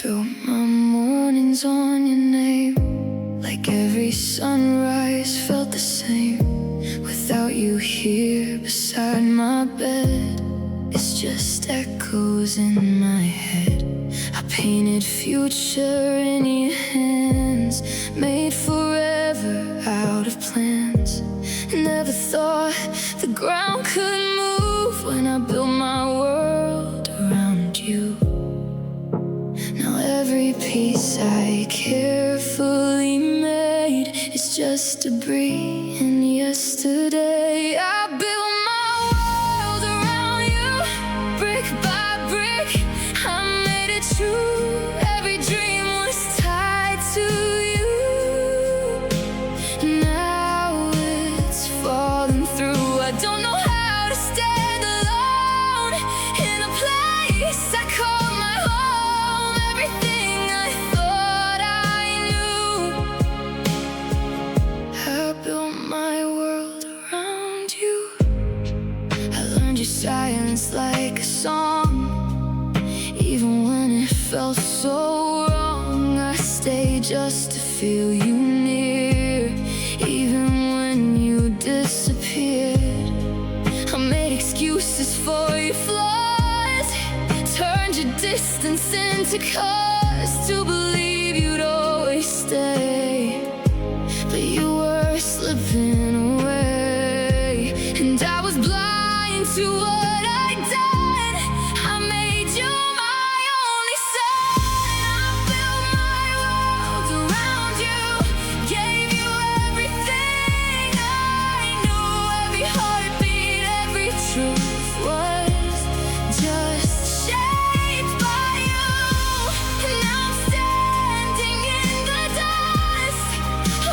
Built my mornings on your name, like every sunrise felt the same. Without you here beside my bed, it's just echoes in my head. I painted future in your hands, made forever out of plans. Never thought the ground could move when I built my world around you. Now every piece I carefully made is just debris in yesterday. I built my world around you, brick by brick. I made it true, every dream was tied to you. Now it's falling through. I don't know how to stand alone in a place I call my home. Everything I thought I knew, I built my world around you. I learned your silence like a song, even when it felt so wrong. I stayed just to feel you near, even when you disappeared. I made excuses for your flaws, turned your distance into cause to believe you'd always stay. But you were slipping away, and I was blind to what I'd done. I made you my only son. I built my world around you, gave you everything I knew. Every heartbeat, every truth was just shaped by you. And now I'm standing in the dust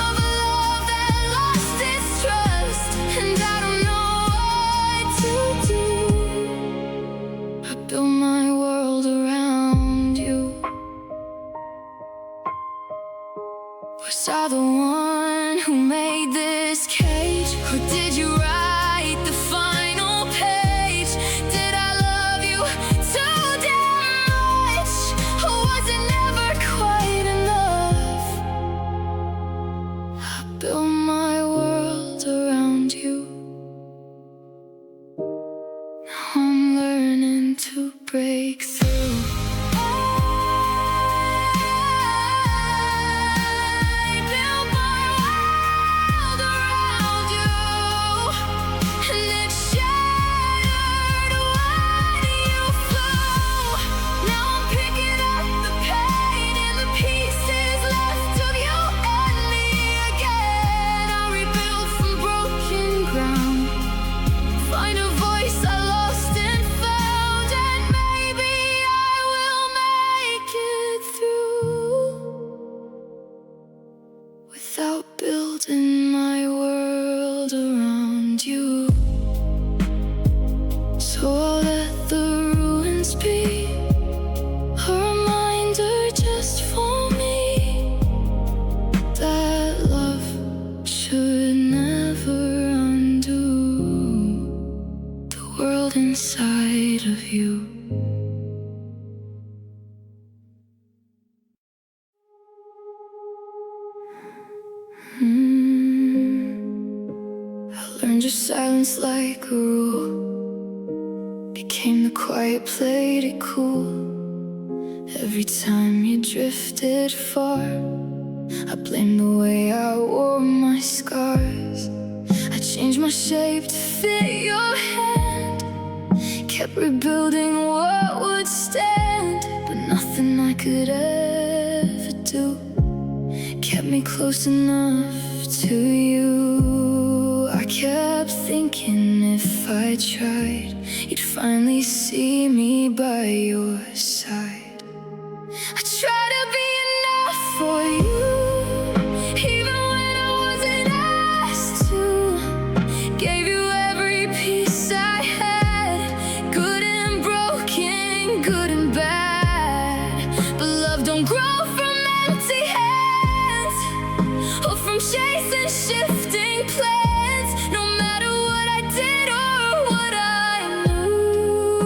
of a love that lost its trust, and I don't know what to do. I built my world around you. Was I the one who made this cage, or did you write the final page? Did I love you too damn much, or was it never quite enough? I built my world around you. Now I'm learning to break through. I built my world around you, and it shattered when you flew. Now I'm picking up the pain and the pieces left of you and me again. I rebuild from broken ground, find a voice I lost and found, and maybe I will make it through without building my world around you. So I'll let the ruins be a reminder just for me that love should never undo the world inside of you. I learned your silence like a rule, became the quiet, played it cool. Every time you drifted far, I blamed the way I wore my scars. I changed my shape to fit your hand, kept rebuilding what would stand, but nothing I could ever do kept me close enough to you. I kept thinking if I tried, you'd finally see me by your side. I tried to be enough for you, even when I wasn't asked to. Gave you every piece I had, good and broken, good and bad. But love don't grow from empty hands, or from chasing shifting plans. No matter what I did or what I knew,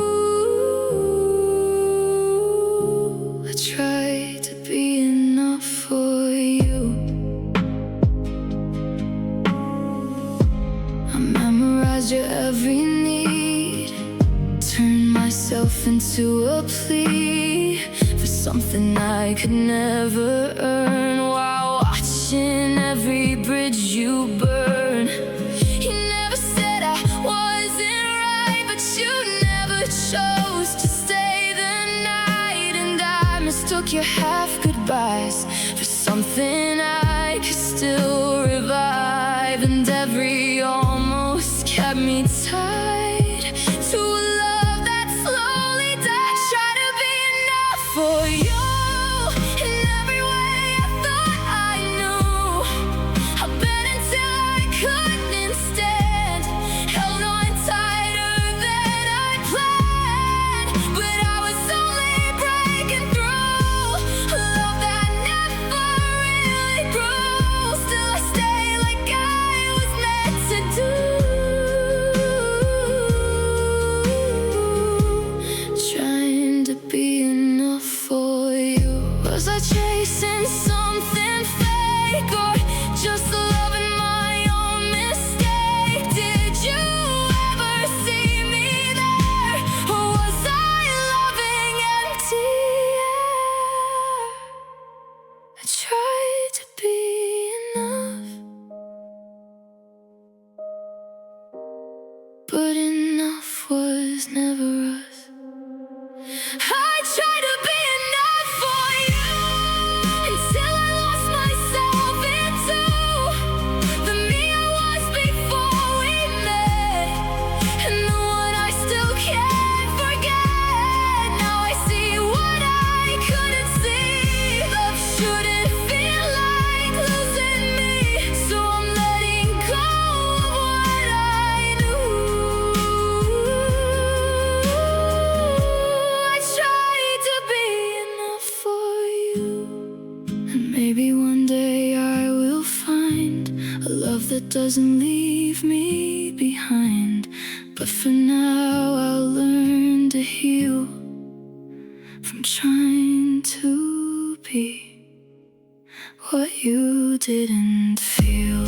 myself into a plea for something I could never earn, while watching every bridge you burn. You never said I wasn't right, but you never chose to stay the night. And I mistook your half goodbyes for something I could still revive. And every almost kept me tied to a love that slowly died. Try to be enough for you in every way I thought I knew. I bet until I couldn't stand, held on tighter than I planned. But I was only breaking through a love that never really grew. Still I stay like I was meant to do. Trying to be enough for you. Was I chasing something fake, or just loving my own mistake? Did you ever see me there, or was I loving empty air? I tried to be enough, but enough was never us. I tried to be enough for you until I lost myself into the me I was before we met, and the one I still can't forget. Now I see what I couldn't see. Love shouldn't feel like losing me, so I'm letting go of what I knew. I tried to be enough for you, and maybe one day I will find a love that doesn't leave me behind. But for now I'll learn to heal from trying to be what you didn't feel.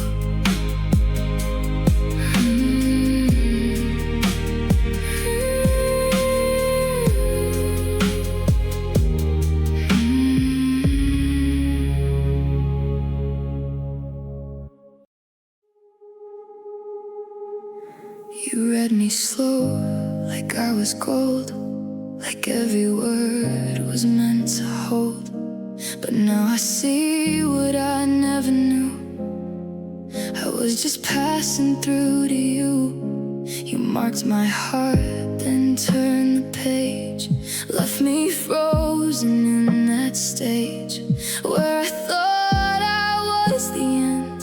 You read me slow, like I was gold, like every word was meant to hold. But now I see what I never knew. I was just passing through to you. You marked my heart, then turned the page, left me frozen in that stage where I thought I was the end,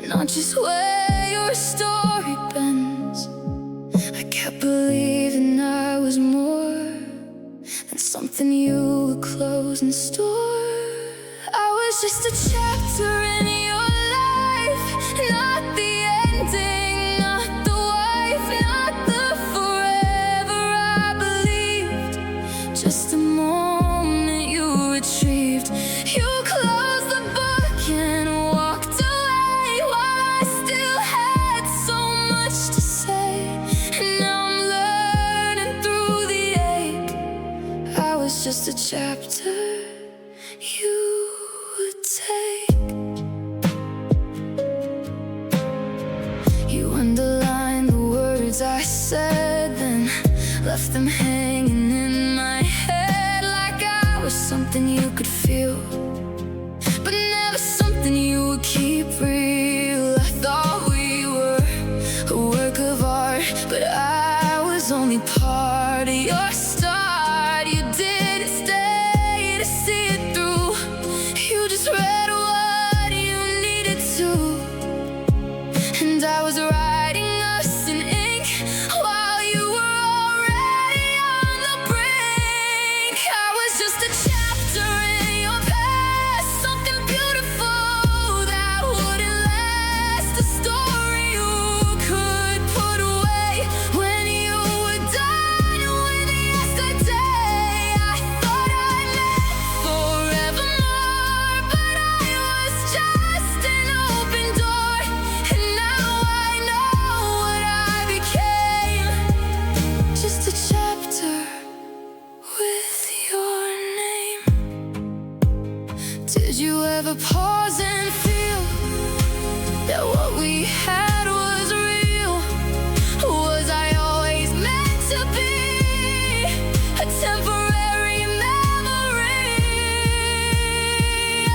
not just where your story bends. I kept believing I was more than something you would close and store. I was just a chapter in your life, not the ending, not the wife, not the forever I believed. Just a moment you retrieved. You closed the book and walked away while I still had so much to say. And now I'm learning through the ache. I was just a chapter you would take. You underlined the words I said, then left them hanging in my head like I was something you could feel, but never something you would keep real. I thought we were a work of art, but I was only part of your start. You didn't stay to see it through. You just read what you needed to, and I was writing us in ink while you were already on the brink. I was just a chapter in your past. Did you ever pause and feel that what we had was real? Was I always meant to be a temporary memory? I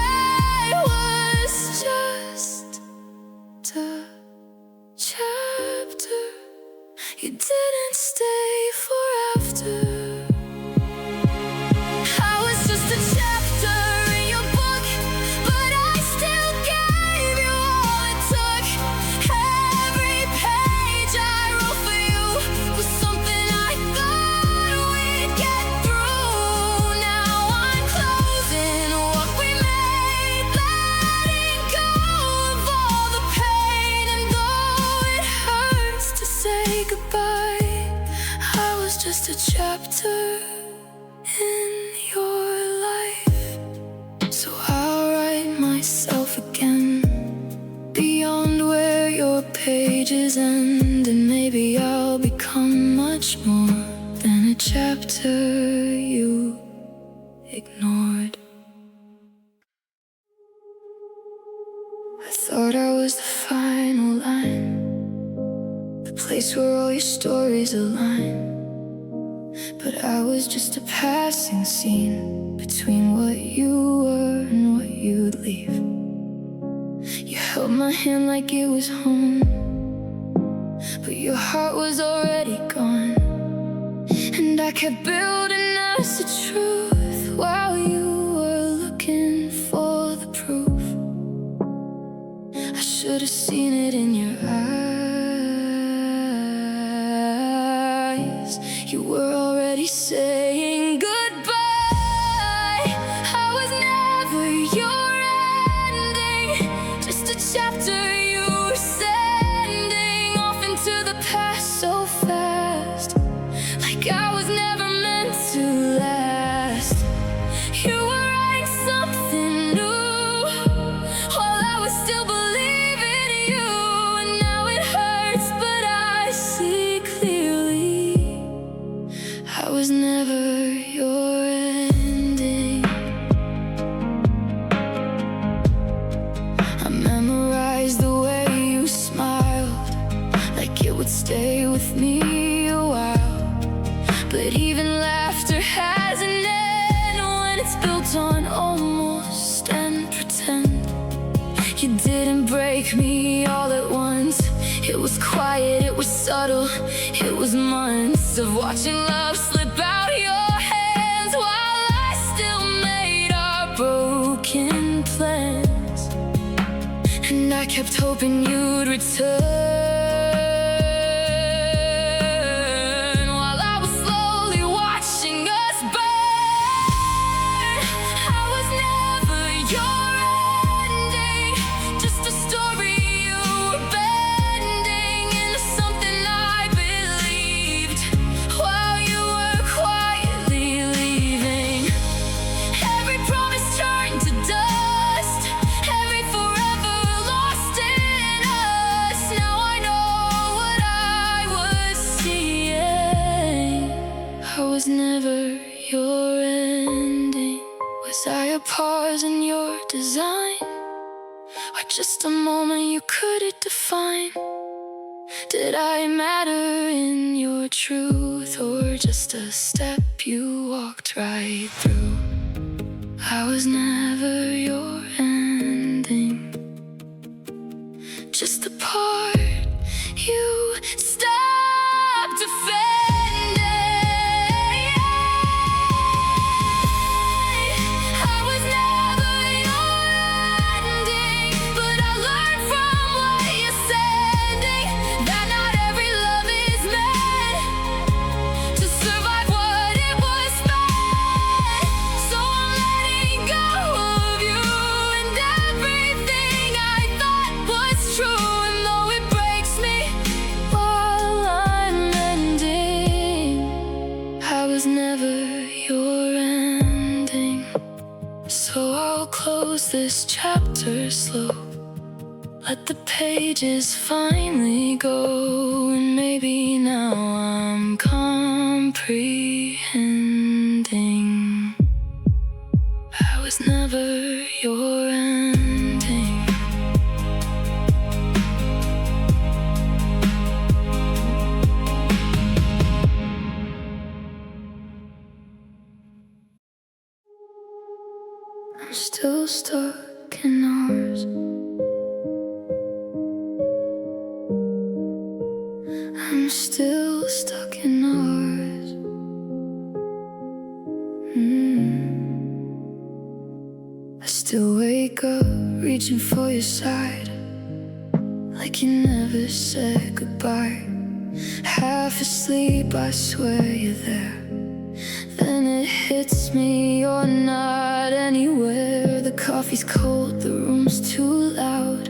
was just a chapter. You didn't stay for after. I was just a chapter in your book, but I still gave you all it took. Every page I wrote for you was something I thought we'd get through. Now I'm closing what we made, letting go of all the pain. And though it hurts to say goodbye, I was just a chapter in your life. So I'll write myself again, beyond where your pages end. And maybe I'll become much more than a chapter you ignored. I thought I was the final line, the place where all your stories align. But I was just a passing scene between what you were and what you'd leave. You held my hand like it was home, but your heart was already gone. And I kept building us a truth while you were looking for the proof. I should have seen it in your eyes. You were already saying goodbye. I was never your ending, just a chapter you were sending off into the past so fast, like I was never meant to last. You were writing something new while I was still believing you. And now it hurts, but I see clearly, I was never your ending. I memorized the way you smiled, like it would stay with me a while. But even laughter has an end when it's built on almost and pretend. You didn't break me all at once. It was quiet, it was subtle. It was months of watching love slip out your hands while I still made our broken plans. And I kept hoping you'd return while I was slowly watching us burn. I was never your ending, just a story you were bending into something I believed while you were quietly leaving. Every promise turned to dust, every forever lost in us. Now I know what I was seeing. I was never your ending. Was I a pause in your design, or just a moment you couldn't define? Did I matter in your truth, or just a step you walked right through? I was never your ending, just the part you stopped defending. I was never your ending, but I learned from what you're sending, that not every love is meant to survive what it was meant. So I'm letting go of you and everything I thought was true. And though it breaks me while I'm ending, I was never your ending. So I'll close this chapter slow, let the pages finally go. And maybe now I'm comprehending, I was never your I'm still stuck in ours. I'm still stuck in ours. I still wake up reaching for your side, like you never said goodbye. Half asleep, I swear you're there. Then it hits me, you're not anywhere. The coffee's cold, the room's too loud.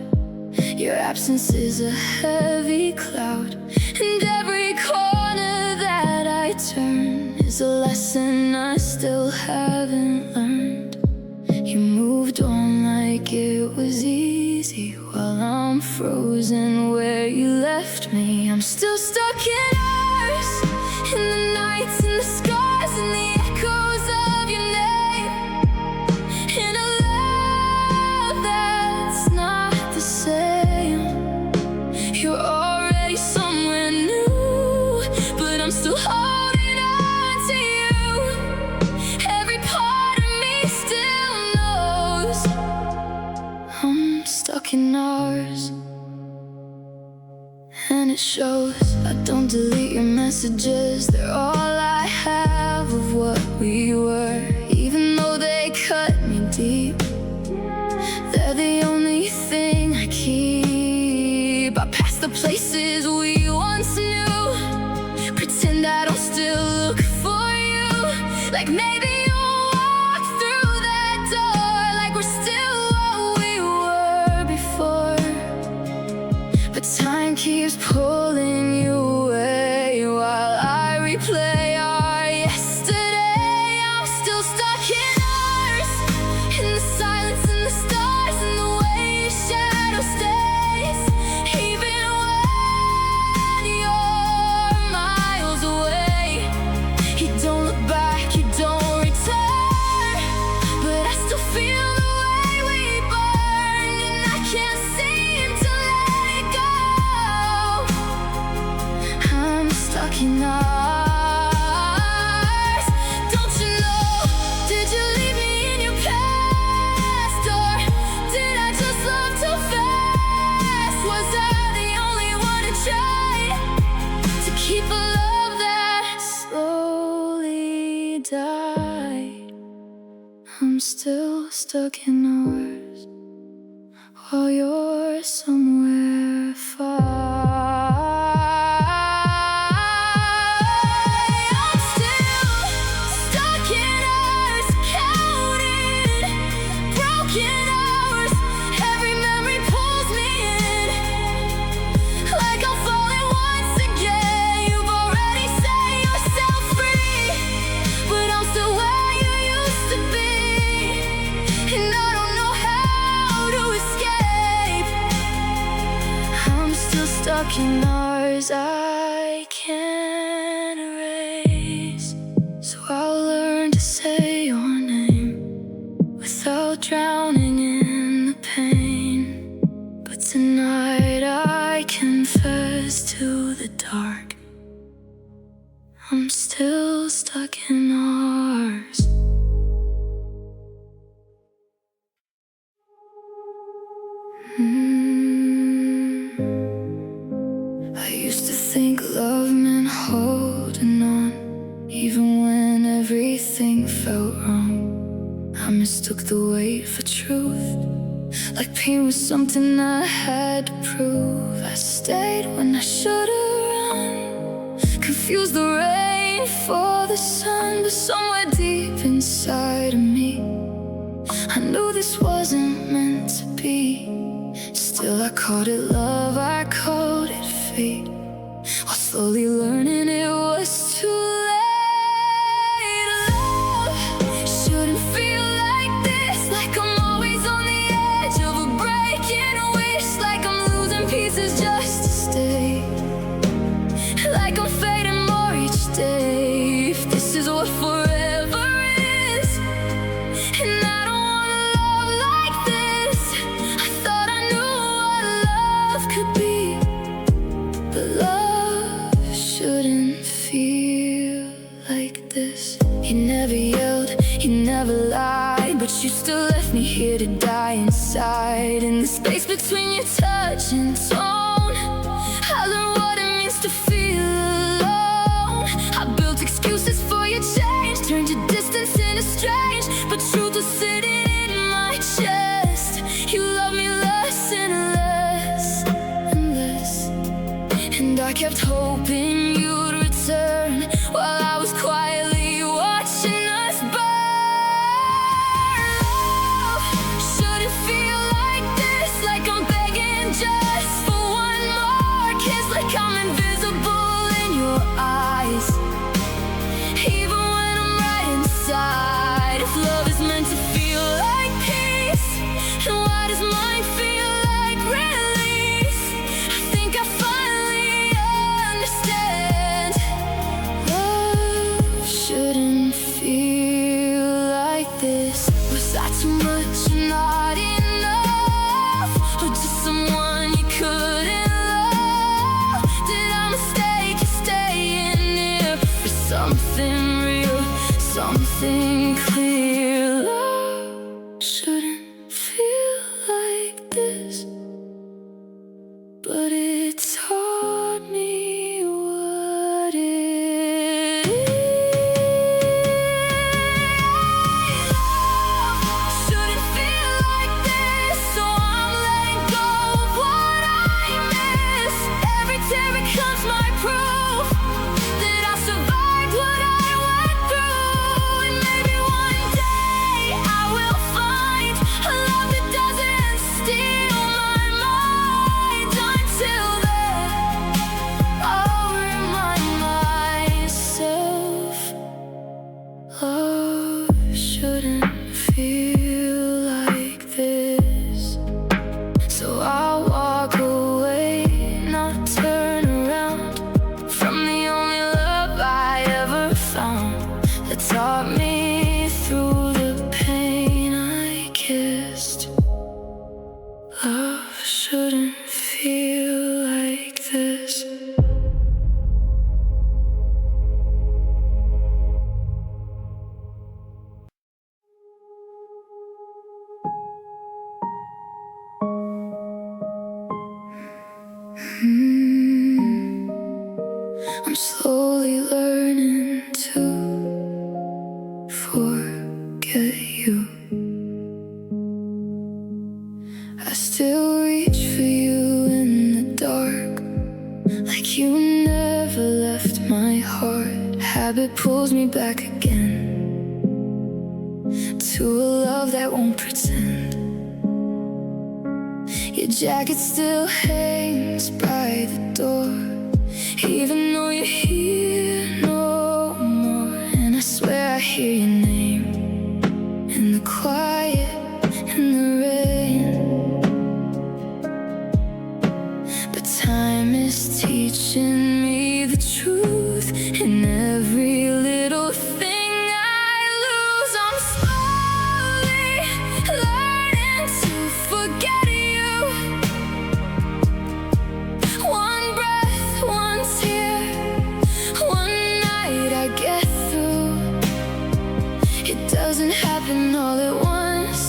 Your absence is a heavy cloud, and every corner that I turn is a lesson I still haven't learned. You moved on like it was easy, while I'm frozen where you left me. I'm still stuck in ours, in the nights, in the scars, in the echoes of your name, in a love that's not the same. You're already somewhere new, but I'm still holding on to you. Every part of me still knows I'm stuck in ours. And it shows. I don't delete your messages, they're all I have of what we were. Even though they cut me deep, they're the only thing I keep. I pass the places we once knew, pretend I don't still look for you. Like maybe you'll walk through that door, like we're still what we were before. But time keeps pulling you away while I replay our yesterday. I'm still stuck in ours, in the silence, in the stars, in the way your shadow stays. Even when you're miles away, you don't look back, you don't return. But I still feel the way we burned, and I can't seem to let it go. I'm stuck in ours. Don't you know? Did you leave me in your past, or did I just love too fast? Was I the only one who tried to keep a love that slowly died? I'm still stuck in ours, while you're somewhere far. I'm still stuck in ours, counted broken hours. Every memory pulls me in, like I'm falling once again. You've already set yourself free, but I'm still where you used to be, and I don't know how to escape. I'm still stuck in ours, I can't erase. So I'll learn to say your name without drowning in the pain. But tonight I confess to the dark, I'm still stuck in ours. I used to think love meant holding on, even when everything felt wrong. I mistook the weight for truth, like pain was something I had to prove. I stayed when I should've run, confused the rain for the sun. But somewhere deep inside of me, I knew this wasn't meant to be. Still I called it love, I called it fate, while slowly learning it was too late. Love shouldn't feel like this, like I'm always on the edge of a breaking wish, like I'm losing pieces just to stay, like I'm fading more each day. If this is what forever is, and I don't wanna love like this. I thought I knew what love could be, but love shouldn't feel like this. You never yelled, you never lied, but but you still left me here to die inside. In the space between your touch and tone, I learned what it means to feel alone. I built excuses for your change, turned your distance into strange, but truth was sitting in my chest. You love me less and less and less, and I kept hoping you'd return while I was quietly watching us burn. Love shouldn't feel like this, like I'm begging just for one more kiss, like I'm invisible in your eyes, even when I'm right inside. If love is meant to feel like peace, then why does mine feel like release? I think I finally understand. Love shouldn't feel like this. Was I too much or not enough, or just someone you couldn't love? Did I mistake you staying near for something real, something clear? Love shouldn't feel like this, but it taught me what it is. Love shouldn't feel like this, so I'm letting go of what I miss. Every tear becomes my proof that I survived what I went through. And maybe one day I will find a love that doesn't steal my mind. Until then, I'll remind myself, love shouldn't feel like this. So I'll walk away, not turn around, from the only love I ever found, that taught me through the pain I kissed. Love shouldn't feel like this. I'm slowly learning to forget you. I still reach for you in the dark, like you never left my heart. Habit pulls me back again to a love that won't pretend. Your jacket still hangs by the door, even though you're here no more. And I swear I hear your name in the quiet, in the rain. But time is teaching me the truth in every little thing I lose. I'm slowly learning to forget you. One breath, one tear, one night I get through. It doesn't happen all at once.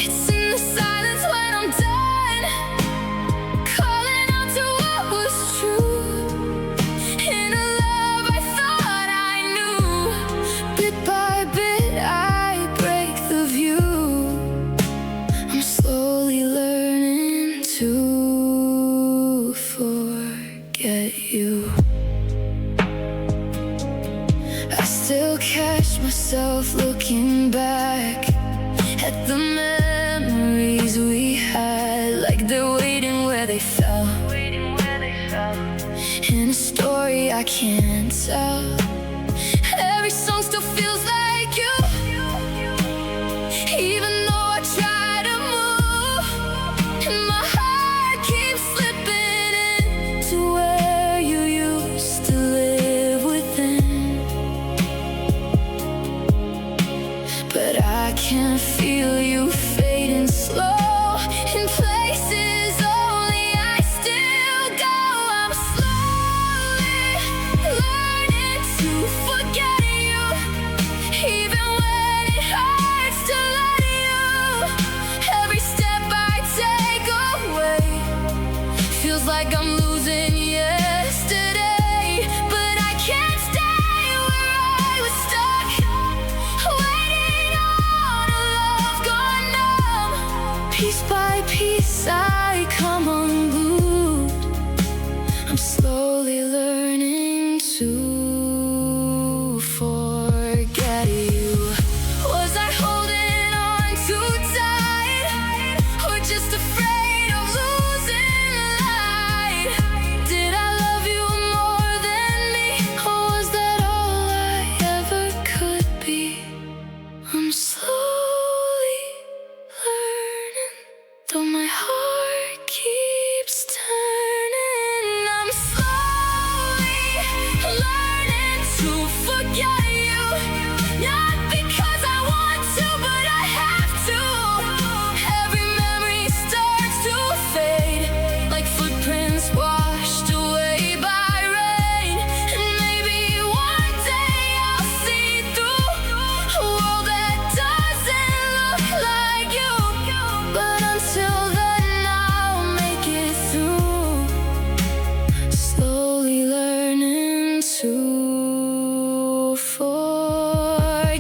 It's in the silence when I'm done, calling out to what was true, in a love I thought I knew. Bit by bit I break the view. I'm slowly learning to forget you. I still catch myself looking back at the memories we had, like they're waiting where they fell, in a story I can't tell. Every song still feels like you, even though I try to move, and my heart keeps slipping into where you used to live within. But I can feel you fading slow in places only I still go. I'm slowly learning to forget you, even when it hurts.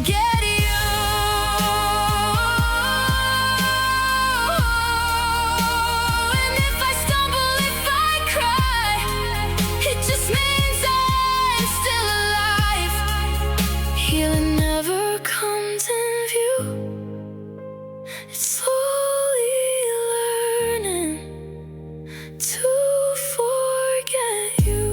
forget you. And if I stumble, if I cry, it just means I'm still alive. Healing never comes in view. It's slowly learning to forget you.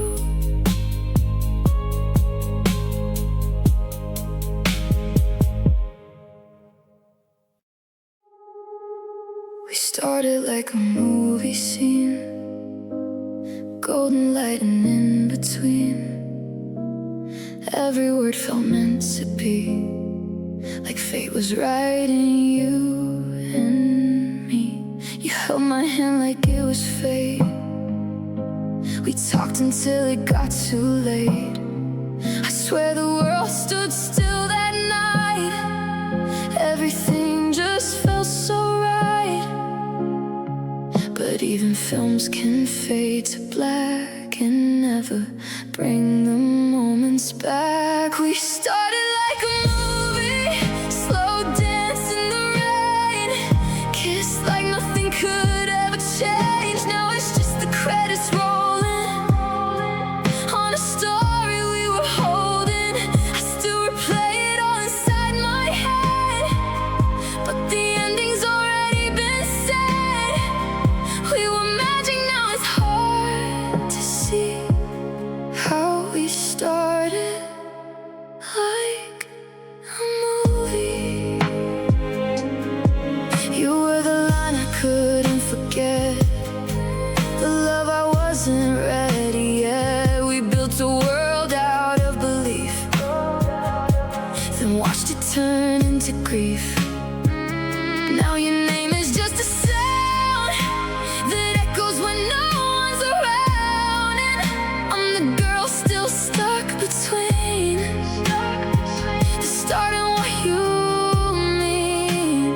We started like a movie scene, golden light and in between. Every word felt meant to be, like fate was writing you and me. You held my hand like it was fate. We talked until it got too late. I swear the world stood still that night. Everything just felt so right. But even films can fade to black and never bring the moments back. We started like a movie, slow dance in the rain, kissed like nothing could ever change. Now it's just the credits rolling on a story we were holding. I still replay it all inside my head, but the ending's already been said. We were magic, now it's hard to see how we started like a movie. You were the line I couldn't forget, the love I wasn't ready yet. We built a world out of belief, then watched it turn into grief. Now your name is just a sound that echoes when no one's around. And I'm the girl still stuck between the start and what you mean.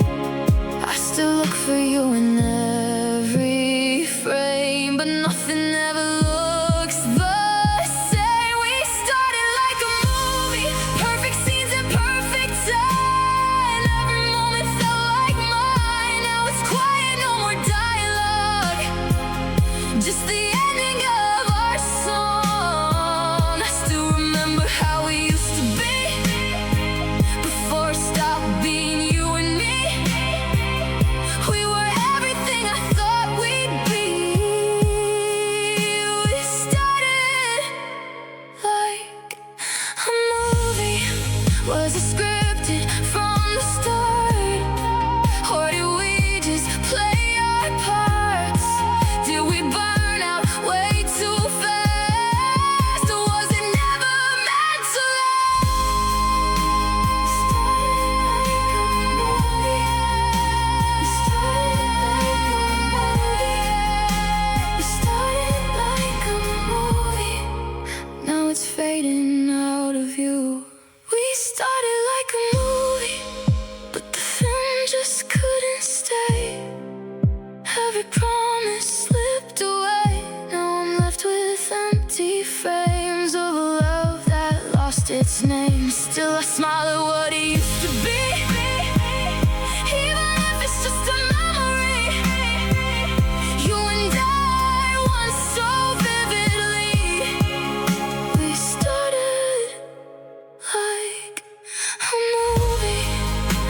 I still look for you in every frame, but nothing ever looks the same. We started like a movie, perfect scenes and perfect time. Every moment felt like mine. Now it's quiet, no more dialogue, just the ending of our song. I still remember how we used to be before it stopped being you and me. We were everything I thought we'd be. We started like a movie. Was it scripted from the start, or did we just play our parts? Did we burn out way too fast, or was it never meant to last? We started like a movie. Now it's fading out of view. We started like a movie, but the film just couldn't stay. Every promise slipped away. Now I'm left with empty frames of a love that lost its name. Still I smile at what it used to be, even if it's just a memory. You and I once so vividly. We started like a movie.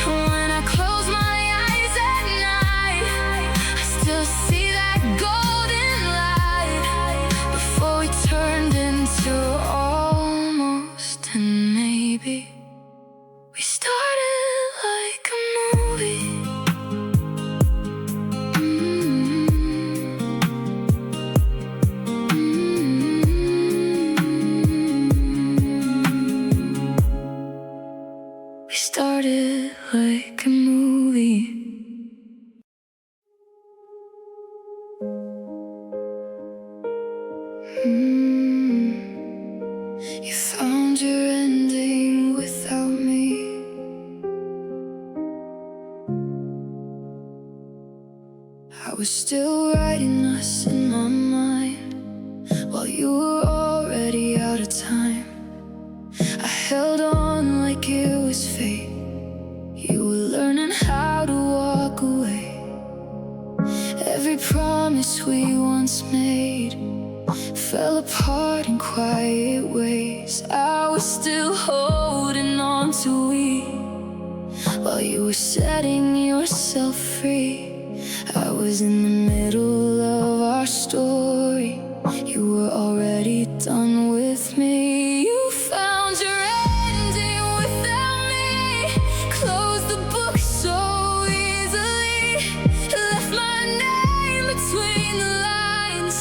And when I close my eyes at night, I still see that golden light before we turned into almost and maybe. We started like a movie. We started like a movie. You found your ending without me. I was still writing us in my mind while you were already out of time. I held on like it was fate, promise we once made fell apart in quiet ways. I was still holding on to we, while you were setting yourself free. I was in the middle of our story. You were already done with me. You found your ending without me, closed the book so easily, left my name between the lines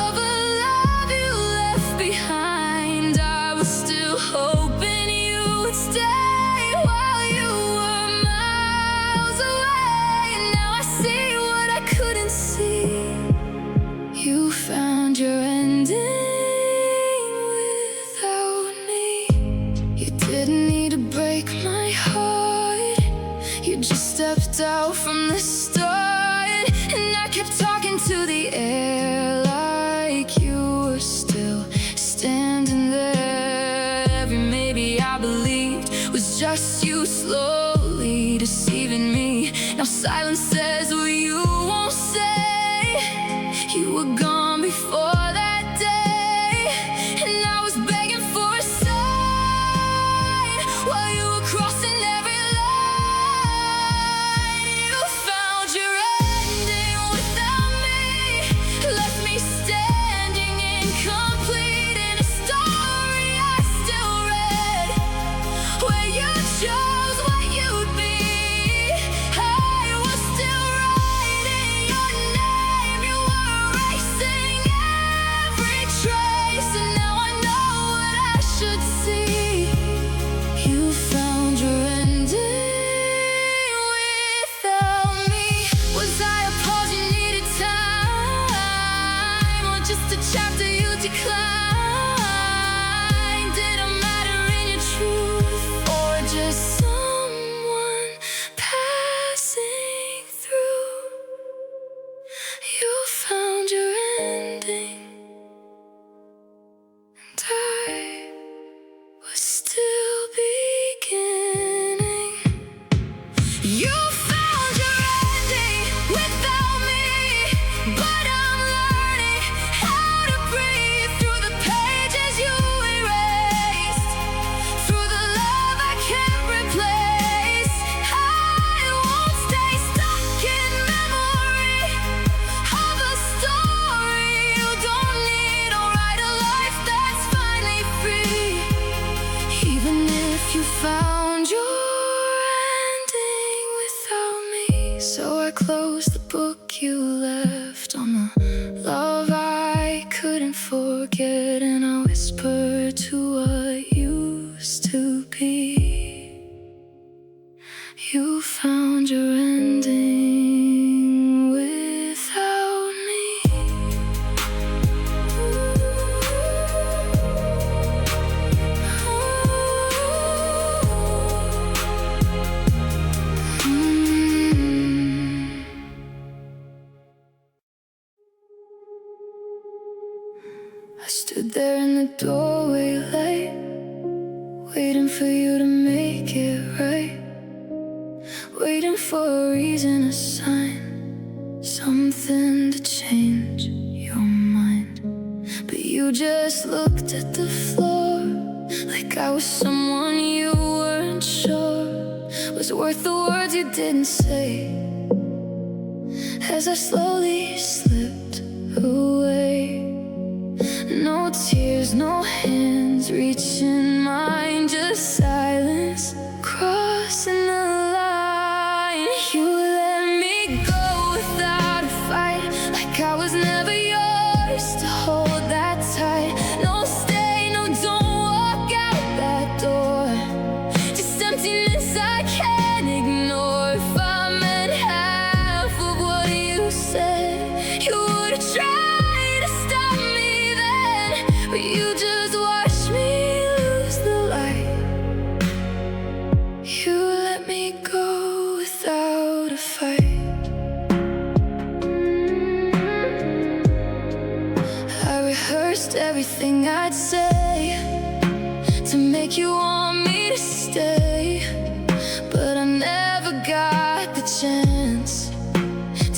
of a love you left behind. I was still hoping you would stay while you were miles away. Now I see what I couldn't see. You found your ending without me. You didn't need to break my heart, you just stepped out from the start. And I kept talking to the air like you were still standing there. Every maybe I believed was just you slowly deceiving me. Now silence says what you won't say. You were gone before that day, and I was begging for a sign while you were crossing every line. You found your ending without me, left me standing incomplete in a story I still read, where you chose what you'd be. I was still writing your name. You were erasing every trace, and now I know what I should see. You found your ending without me. Was I a pause you needed time, or just a chapter you declined? Did I matter in your truth, or just someone passing through? You found your ending, and I was still beginning. You found your ending without me, but I'm learning how to breathe through the pages you erased, through the love I can't replace. I won't stay stuck in memory of a story you don't need. I'll write a life that's finally free, even if you found your ending without me. So I closed the book you left on the love I couldn't forget, and I whispered to what used to be. You found your ending without me. I stood there in the doorway late, waiting for you to make it right, waiting for a reason, a sign, something to change your mind. But you just looked at the floor like I was someone you weren't sure was worth the words you didn't say. As I slowly slipped away, no tears, no hands reaching mine, just silence crossing the line. You let me go without a fight, like I was never yours to hold that tight. No stay, no don't walk out that door, just emptiness I can't ignore. If I meant half of what you said, you would've tried to stop me then, but you just watched me lose the light. You let me go without a fight. I rehearsed everything I'd say to make you want me to stay, but I never got the chance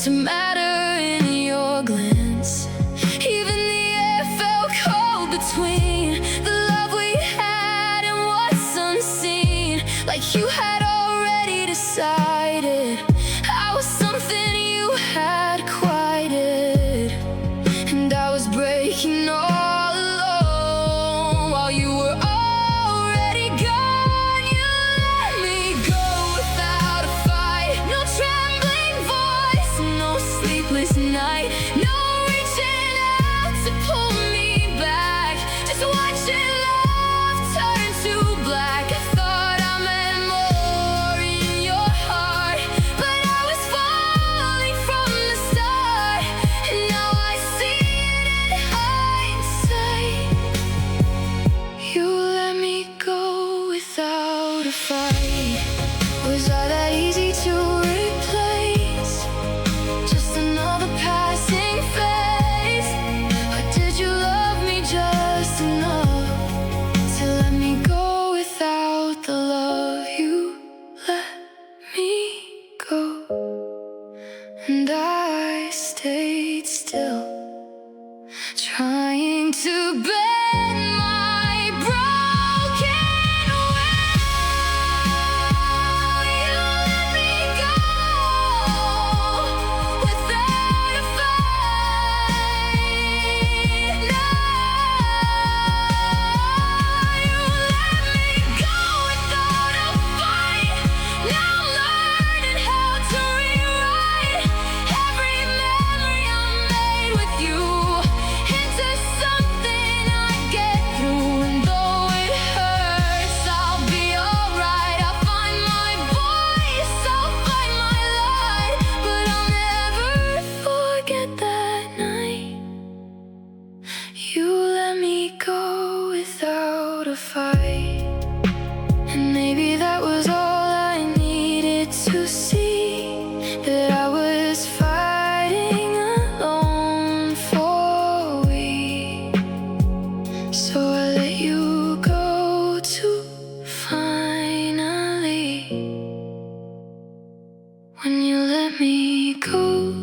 to matter in your glance. like you had already decided I was something you had quieted, and I was breaking all alone while you were already gone. You let me go without a fight. No trembling voice, no sleepless night, no reaching out to pull me back. Just watching love turn to black. I thought I meant more in your heart, but I was falling from the start, and now I see it in hindsight. You let me go without a fight. Was I that easy to replace? Just another passing phase? Or did you love me just enough to let me go without the love? You let me go, and I stayed still, trying to bend my broken will. You let me go without a fight. You let me go without a fight. Now I'm learning how to rewrite every memory I made with you into something I get through. And though it hurts, I'll be alright. I'll find my voice, I'll find my light, but I'll never forget that night. You let me go without a fight, and maybe that was all I needed to see, that I was fighting alone for we. So I let you go to finally, when you let me go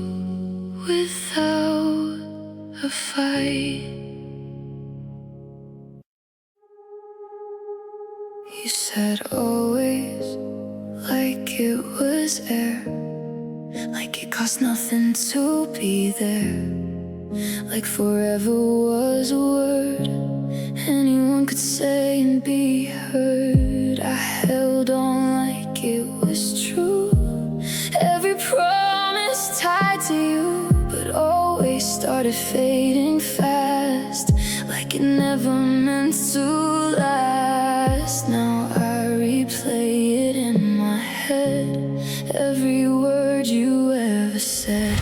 without a fight. You said always, like it was air, like it cost nothing to be there, like forever was a word anyone could say and be heard. I held on like it was true, every promise tied to you, but always started fading fast, like it never meant to last. Now I replay it in my head, every word you ever said.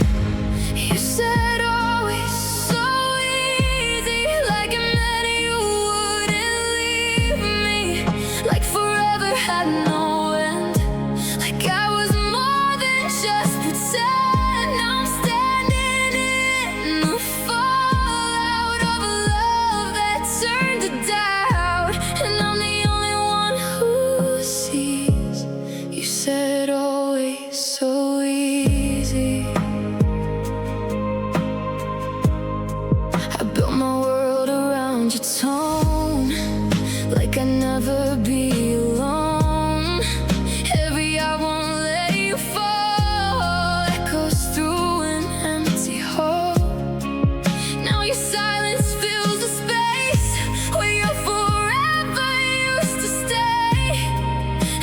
You said always so easy, like it meant you wouldn't leave me, like forever had no end, like I was more than just pretend. Now I'm standing in the fallout of a love that turned to doubt, and I'm the only one who sees. You said always so easy. I built my world around your tone, like I'd never be alone. Every I won't let you fall echoes through an empty hall. Now your silence fills the space where your forever used to stay,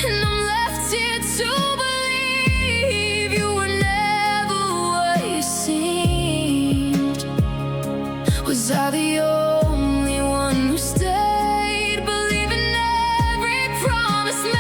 and I'm left here to believe you were never what you seemed. Was I the only one who stayed, believing every promise made?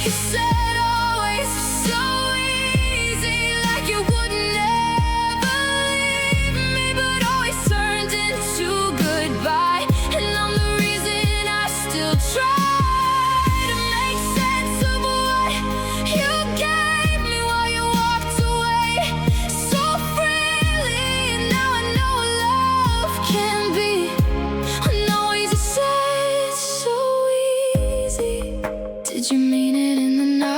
You said always so easy, like you would never leave me, but always turned into goodbye, and I'm the reason I still try to make sense of what you gave me while you walked away so freely. And now I know what love can be, when always you said so easy. Did you mean it in the night?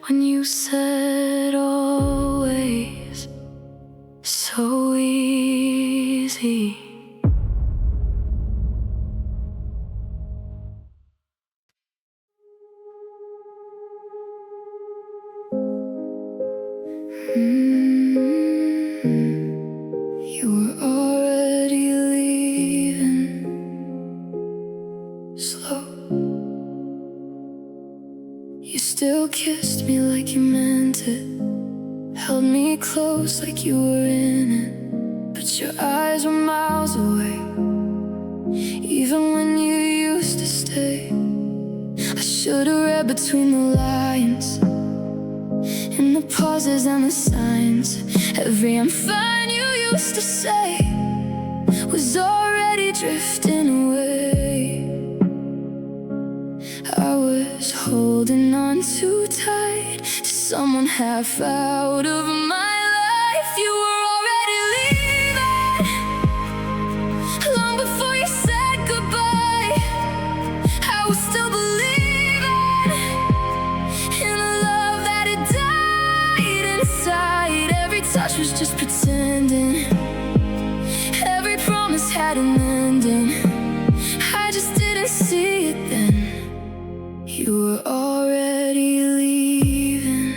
when you said always so easy. You were already leaving slow. You still kissed me like you meant it, held me close like you were in it, but your eyes were miles away, even when you used to stay. I should've read between the lines, in the pauses and the signs. Every "I'm fine" you used to say was already drifting away. I was holding on too tight to someone half out of my life. You were already leaving long before you said goodbye. I was still believing in a love that had died inside. Every touch was just pretending, every promise had an ending. I just didn't see it then. You were already leaving.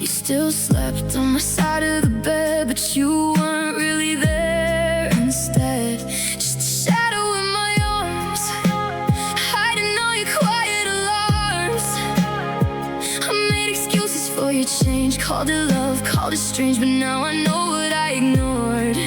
You still slept on my side of the bed, but you weren't really there instead. Just a shadow in my arms, hiding all your quiet alarms. I made excuses for your change, called it love, called it strange, but now I know what I ignored.